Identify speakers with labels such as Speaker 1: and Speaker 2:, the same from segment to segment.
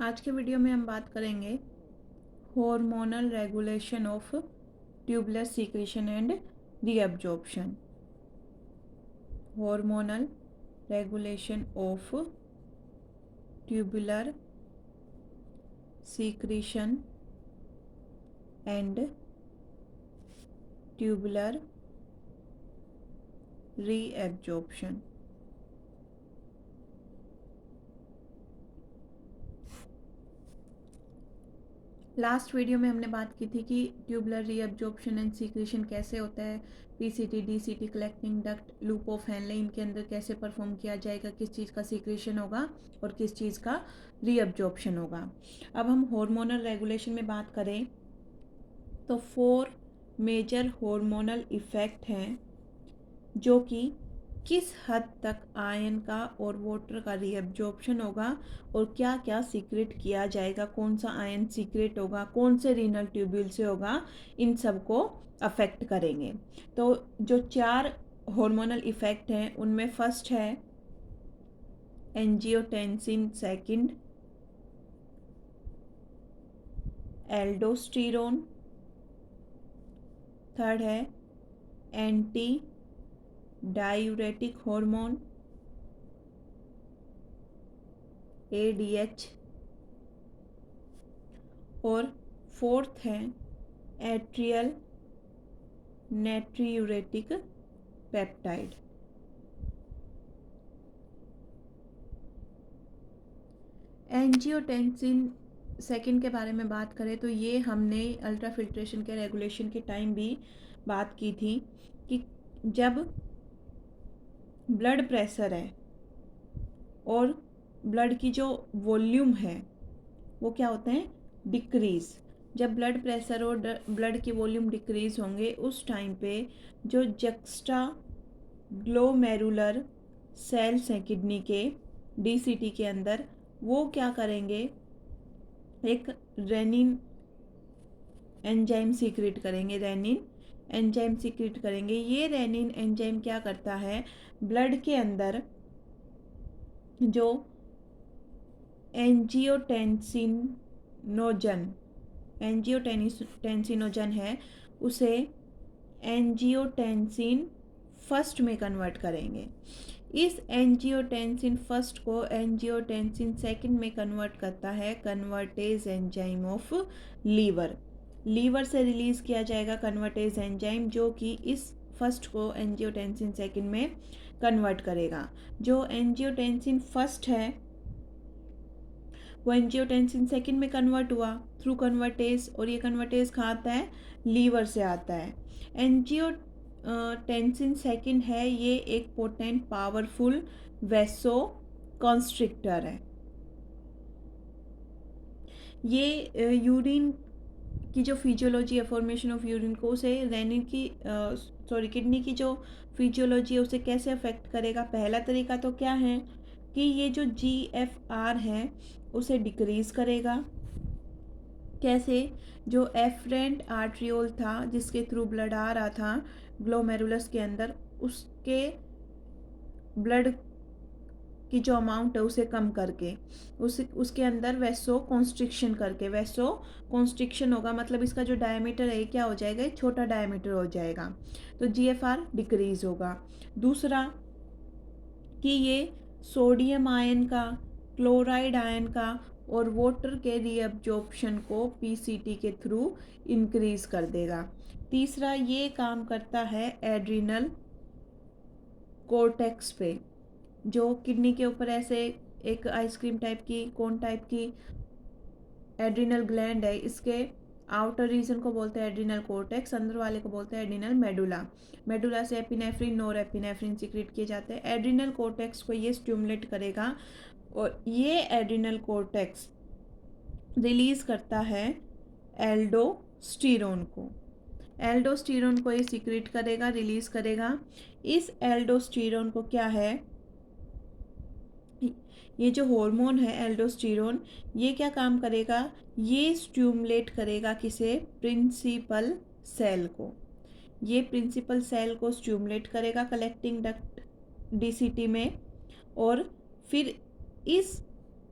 Speaker 1: आज के वीडियो में हम बात करेंगे hormonal regulation of tubular secretion and reabsorption. Hormonal regulation of tubular secretion and tubular reabsorption. Last video में हमने बात की थी कि ट्यूबुलर रीअब्जॉर्प्शन एंड सीक्रेशन कैसे होता है, PCT, DCT, collecting duct, loop of Henle, इनके अंदर कैसे परफॉर्म किया जाएगा, किस चीज़ का सीक्रेशन होगा और किस चीज़ का रीअब्जॉर्प्शन होगा। अब हम हार्मोनल रेगुलेशन में बात करें तो 4 मेजर हार्मोनल इफ़ेक्ट हैं जो कि किस हद तक आयन का और वाटर का रीअब्जॉर्प्शन होगा और क्या क्या सीक्रेट किया जाएगा, कौन सा आयन सीक्रेट होगा, कौन से रीनल ट्यूब्यूल से होगा, इन सब को अफेक्ट करेंगे। तो जो 4 हार्मोनल इफ़ेक्ट हैं उनमें फर्स्ट है एंजियोटेंसिन, सेकंड एल्डोस्टेरोन, थर्ड है एंटी डायूरेटिक हार्मोन ADH और फोर्थ है एट्रियल नेट्रियूरेटिक पेप्टाइड। एंजियोटेंसिन सेकंड के बारे में बात करें तो ये हमने अल्ट्रा फिल्ट्रेशन के रेगुलेशन के टाइम भी बात की थी कि जब ब्लड प्रेशर है और ब्लड की जो वॉल्यूम है वो क्या होते हैं, डिक्रीज़। जब ब्लड प्रेशर और ब्लड की वॉल्यूम डिक्रीज़ होंगे उस टाइम पे जो जक्स्ट्रा ग्लोमेरुलर सेल्स हैं किडनी के डीसीटी के अंदर, वो क्या करेंगे, एक रेनिन एंजाइम सीक्रेट करेंगे। रेनिन एंजाइम सीक्रेट करेंगे। ये रेनिन एंजाइम क्या करता है, ब्लड के अंदर जो एंजियोटेंसिनोजन है उसे एंजियोटेंसिन फर्स्ट में कन्वर्ट करेंगे। इस एंजियोटेंसिन फर्स्ट को एंजियोटेंसिन सेकंड में कन्वर्ट करता है converting enzyme of liver. Liver से रिलीज किया जाएगा कन्वर्टेज एंजाइम जो कि इस फर्स्ट को एंजियोटेंसिन सेकंड में कन्वर्ट करेगा। जो एंजियोटेंसिन फर्स्ट है वो एंजियोटेंसिन सेकंड में कन्वर्ट हुआ थ्रू कन्वर्टेज, और ये कन्वर्टेज कहाँ आता है, लीवर से आता है। एंजियोटेंसिन सेकंड है ये एक पोटेंट पावरफुल वेसो कॉन्स्ट्रिक्टर है। ये यूरिन की जो फिजियोलॉजी है, फॉर्मेशन ऑफ यूरिन को, उसे रेनिन की किडनी की जो फिजियोलॉजी है उसे कैसे अफेक्ट करेगा। पहला तरीका तो क्या है कि ये जो GFR है उसे डिक्रीज करेगा। कैसे, जो एफरेंट आर्ट्रियोल था जिसके थ्रू ब्लड आ रहा था ग्लोमेरुलस के अंदर, उसके ब्लड की जो अमाउंट है उसे कम करके उसके अंदर वेसो कॉन्स्ट्रिक्शन करके, वेसो कॉन्स्ट्रिक्शन होगा मतलब इसका जो डायमीटर है क्या हो जाएगा, छोटा डायमीटर हो जाएगा, तो GFR डिक्रीज होगा। दूसरा कि ये सोडियम आयन का, क्लोराइड आयन का और वाटर के रीअब्जॉर्प्शन को PCT के थ्रू इंक्रीज कर देगा। तीसरा ये काम करता है एड्रिनल कोर्टेक्स पे, जो किडनी के ऊपर ऐसे एक आइसक्रीम टाइप की, कोन टाइप की एड्रिनल ग्लैंड है। इसके आउटर रीजन को बोलते हैं एड्रिनल कोर्टेक्स, अंदर वाले को बोलते हैं एड्रिनल मेडुला। मेडुला से एपिनेफ्रिन, नोर एपिनेफ्रिन सीक्रेट किए जाते हैं। एड्रिनल कोर्टेक्स को ये स्टिमुलेट करेगा और ये एड्रिनल कोर्टेक्स रिलीज करता है एल्डोस्टेरोन को। एल्डोस्टेरोन को ये सीक्रेट करेगा, रिलीज करेगा। इस एल्डोस्टेरोन को क्या है, ये जो हार्मोन है एल्डोस्टेरोन, ये क्या काम करेगा, ये स्टिमुलेट करेगा किसे, प्रिंसिपल सेल को। ये प्रिंसिपल सेल को स्टिमुलेट करेगा कलेक्टिंग डक्ट DCT में, और फिर इस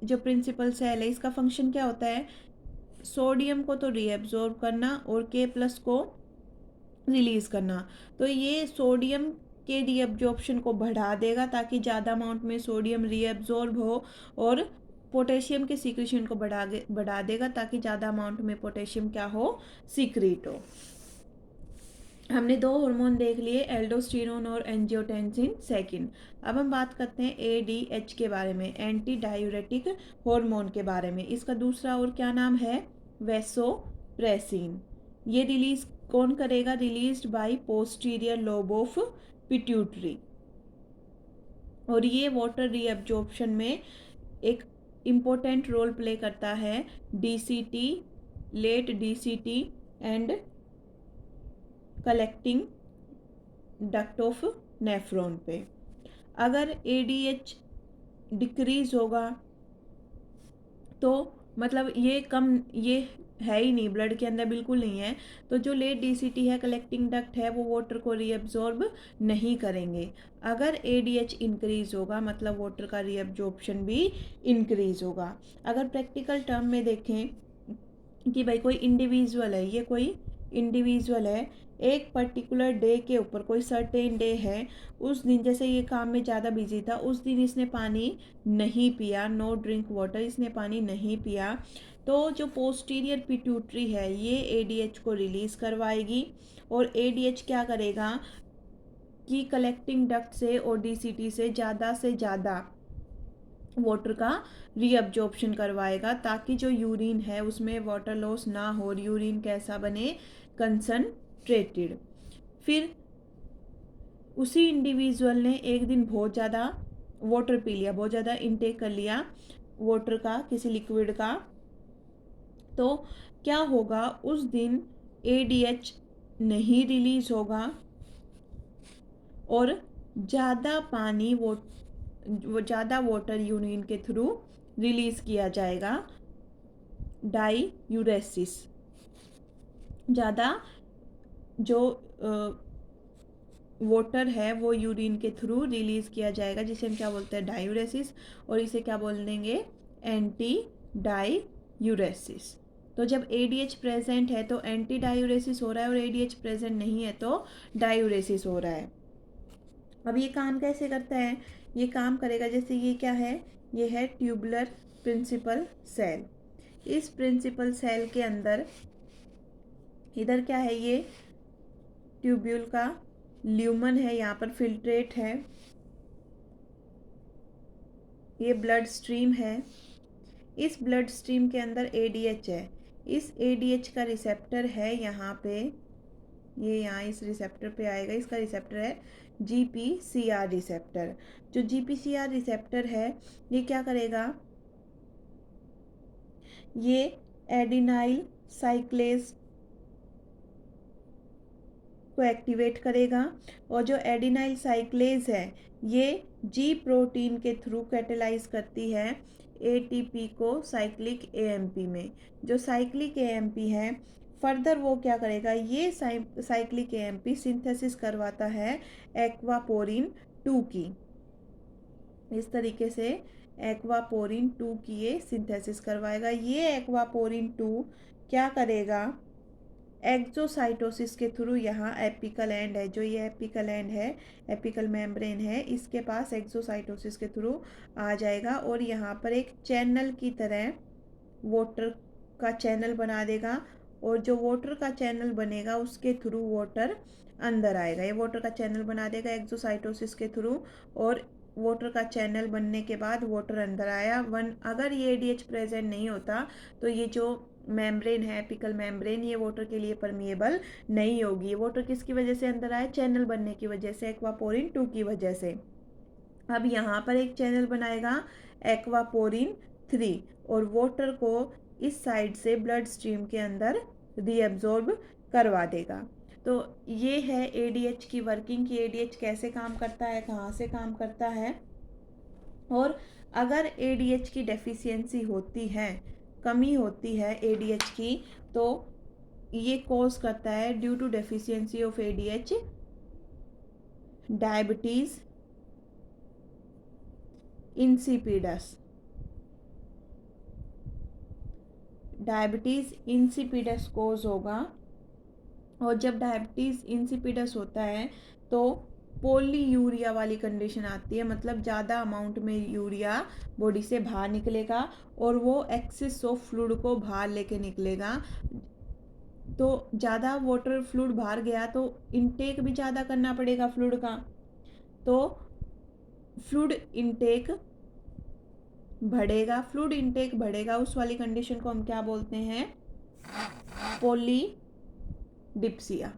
Speaker 1: जो प्रिंसिपल सेल है इसका फंक्शन क्या होता है, सोडियम को तो रीएब्जॉर्ब करना और K+ को रिलीज करना। तो ये सोडियम के रीअब्जॉर्प्शन को बढ़ा देगा ताकि ज़्यादा अमाउंट में सोडियम रीअब्जॉर्ब हो, और पोटेशियम के सीक्रेशन को बढ़ा देगा ताकि ज़्यादा अमाउंट में पोटेशियम क्या हो, सीक्रेट हो। हमने दो हार्मोन देख लिए, एल्डोस्टेरोन और एंजियोटेंसिन सेकंड। अब हम बात करते हैं ADH के बारे में, एंटी डायूरेटिक हार्मोन के बारे में। इसका दूसरा और क्या नाम है, वैसोप्रेसिन। ये रिलीज कौन करेगा, released by posterior lobe of pituitary, और ये वाटर रीअब्जॉर्प्शन में एक इम्पोर्टेंट रोल प्ले करता है DCT, late DCT and collecting duct of nephron पे। अगर ADH डिक्रीज होगा तो मतलब ये है ही नहीं, ब्लड के अंदर बिल्कुल नहीं है, तो जो लेट DCT है, कलेक्टिंग डक्ट है, वो वाटर को रीअब्जॉर्ब नहीं करेंगे। अगर ADH इंक्रीज होगा मतलब वाटर का रीअब्जॉर्प्शन भी इंक्रीज होगा। अगर प्रैक्टिकल टर्म में देखें कि भाई कोई इंडिविजुअल है, ये कोई इंडिविजुअल है, एक पर्टिकुलर डे के ऊपर, कोई सर्टेन डे है, उस दिन जैसे ये काम में ज़्यादा बिजी था, उस दिन इसने पानी नहीं पिया, नो ड्रिंक वाटर, इसने पानी नहीं पिया, तो जो पोस्टीरियर पिट्यूटरी है ये ADH को रिलीज़ करवाएगी, और ADH क्या करेगा कि कलेक्टिंग डक्ट से और DCT से ज़्यादा वाटर का रीअब्जॉर्प्शन करवाएगा ताकि जो यूरिन है उसमें वाटर लॉस ना हो, और यूरिन कैसा बने, कंसनट्रेटेड। फिर उसी इंडिविजुअल ने एक दिन बहुत ज़्यादा वाटर पी लिया, बहुत ज़्यादा इनटेक कर लिया वाटर का, किसी लिक्विड का, तो क्या होगा, उस दिन ADH नहीं रिलीज होगा और ज़्यादा पानी वो ज़्यादा वाटर यूरिन के थ्रू रिलीज़ किया जाएगा, डाईयूरेसिस। ज़्यादा जो वाटर है वो यूरिन के थ्रू रिलीज़ किया जाएगा, जिसे हम क्या बोलते हैं, डायूरेसिस, और इसे क्या बोल देंगे, एंटी डायूरेसिस। तो जब ADH प्रेजेंट है तो एंटी डायूरेसिस हो रहा है, और ADH प्रेजेंट नहीं है तो डायूरेसिस हो रहा है। अब ये काम कैसे करता है, ये काम करेगा जैसे ये क्या है, ये है ट्यूबुलर प्रिंसिपल सेल। इस प्रिंसिपल सेल के अंदर इधर क्या है, ये ट्यूब्यूल का ल्यूमन है, यहाँ पर फिल्ट्रेट है, ये ब्लड स्ट्रीम है, इस ब्लड स्ट्रीम के अंदर ADH है, इस ADH का रिसेप्टर है यहाँ पे, ये यहाँ इस रिसेप्टर पे आएगा, इसका रिसेप्टर है GPCR रिसेप्टर। जो GPCR रिसेप्टर है ये क्या करेगा, ये एडिनाइल साइक्लेज को एक्टिवेट करेगा, और जो एडिनाइल साइक्लेज है ये G प्रोटीन के थ्रू कैटेलाइज करती है ATP को साइक्लिक AMP में। जो साइक्लिक AMP है फर्दर वो क्या करेगा, ये साइक्लिक AMP सिंथेसिस करवाता है एक्वापोरिन 2 की। इस तरीके से एक्वापोरिन 2 की ये सिंथेसिस करवाएगा। ये एक्वापोरिन 2 क्या करेगा, एक्सोसाइटोसिस के थ्रू, यहाँ एपिकल एंड है, जो ये एपिकल एंड है, एपिकल मेम्ब्रेन है, इसके पास एक्सोसाइटोसिस के थ्रू आ जाएगा, और यहाँ पर एक चैनल की तरह वाटर का चैनल बना देगा, और जो वाटर का चैनल बनेगा उसके थ्रू वाटर अंदर आएगा। ये वाटर का चैनल बना देगा एक्सोसाइटोसिस के थ्रू, और वाटर का चैनल बनने के बाद वाटर अंदर आया। अगर ये ADH प्रेजेंट नहीं होता तो ये जो मेम्ब्रेन है, एपिकल मेम्ब्रेन, ये वाटर के लिए परमिएबल नहीं होगी। वाटर किसकी वजह से अंदर आए, चैनल बनने की वजह से, एक्वापोरिन 2 की वजह से। अब यहाँ पर एक चैनल बनाएगा एक्वापोरिन 3, और वाटर को इस साइड से ब्लड स्ट्रीम के अंदर रीअब्जॉर्ब करवा देगा। तो ये है ADH की वर्किंग, की ADH कैसे काम करता है, कहाँ से काम करता है। और अगर ADH की डेफिशिएंसी होती है, कमी होती है ADH की, तो ये कॉज करता है due to deficiency of ADH diabetes insipidus. Diabetes insipidus cause होगा, और जब डायबिटीज़ इंसिपिडस होता है तो पोलीयूरिया वाली कंडीशन आती है, मतलब ज़्यादा अमाउंट में यूरिया बॉडी से बाहर निकलेगा और वो एक्सेस ऑफ फ्लूइड को बाहर लेके निकलेगा। तो ज़्यादा वाटर फ्लूइड बाहर गया तो इनटेक भी ज़्यादा करना पड़ेगा फ्लूइड का, तो फ्लूइड इनटेक बढ़ेगा। फ्लूइड इनटेक बढ़ेगा, उस वाली कंडीशन को हम क्या बोलते हैं? पॉलीडिप्सिया।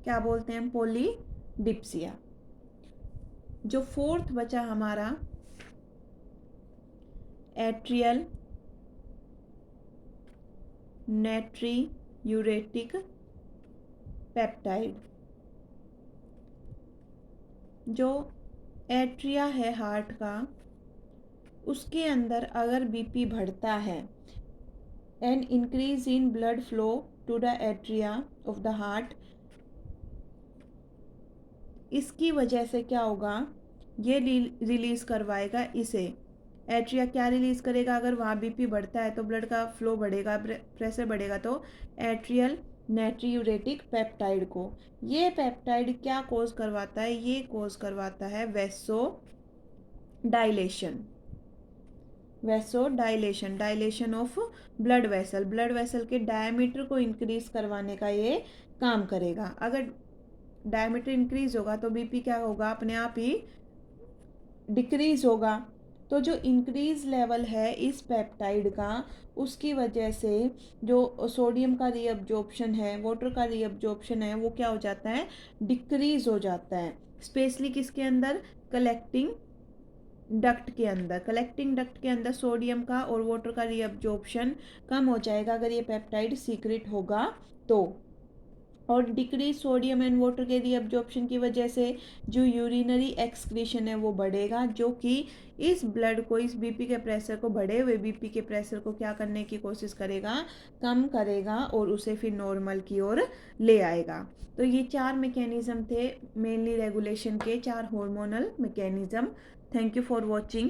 Speaker 1: क्या बोलते हैं? पॉलीडिप्सिया। जो फोर्थ बचा हमारा एट्रियल नाट्रियूरेटिक पेप्टाइड। जो एट्रिया है हार्ट का, उसके अंदर अगर बीपी बढ़ता है, an increase in blood flow to the atria of the heart, इसकी वजह से क्या होगा? ये रिलीज करवाएगा इसे। एट्रिया क्या रिलीज करेगा? अगर वहाँ बीपी बढ़ता है तो ब्लड का फ्लो बढ़ेगा, प्रेशर बढ़ेगा, तो एट्रियल नाट्रियूरेटिक पेप्टाइड को। ये पेप्टाइड क्या कोज करवाता है? ये कोज करवाता है vasodilation. Vasodilation, dilation of blood vessel. Blood vessel के डायमीटर को इंक्रीज करवाने का ये काम करेगा। अगर डायमीटर इंक्रीज होगा तो बीपी क्या होगा? अपने आप ही डिक्रीज होगा। तो जो इंक्रीज लेवल है इस पेप्टाइड का, उसकी वजह से जो सोडियम का रीअब्जॉर्प्शन है, वाटर का रीअब्जॉर्प्शन है, वो क्या हो जाता है? डिक्रीज हो जाता है। स्पेशली किसके अंदर? कलेक्टिंग डक्ट के अंदर। कलेक्टिंग डक्ट के अंदर सोडियम का और वाटर का रीअब्जॉर्प्शन कम हो जाएगा अगर ये पेप्टाइड सीक्रेट होगा तो। और डिक्रीज सोडियम एंड वाटर के रीअब्जॉर्प्शन की वजह से जो यूरिनरी एक्सक्रीशन है वो बढ़ेगा, जो कि इस ब्लड को, इस बीपी के प्रेशर को, बढ़े हुए बीपी के प्रेशर को क्या करने की कोशिश करेगा? कम करेगा और उसे फिर नॉर्मल की ओर ले आएगा। तो ये 4 मैकेनिज्म थे मेनली रेगुलेशन के, 4 hormonal mechanism. Thank you for watching.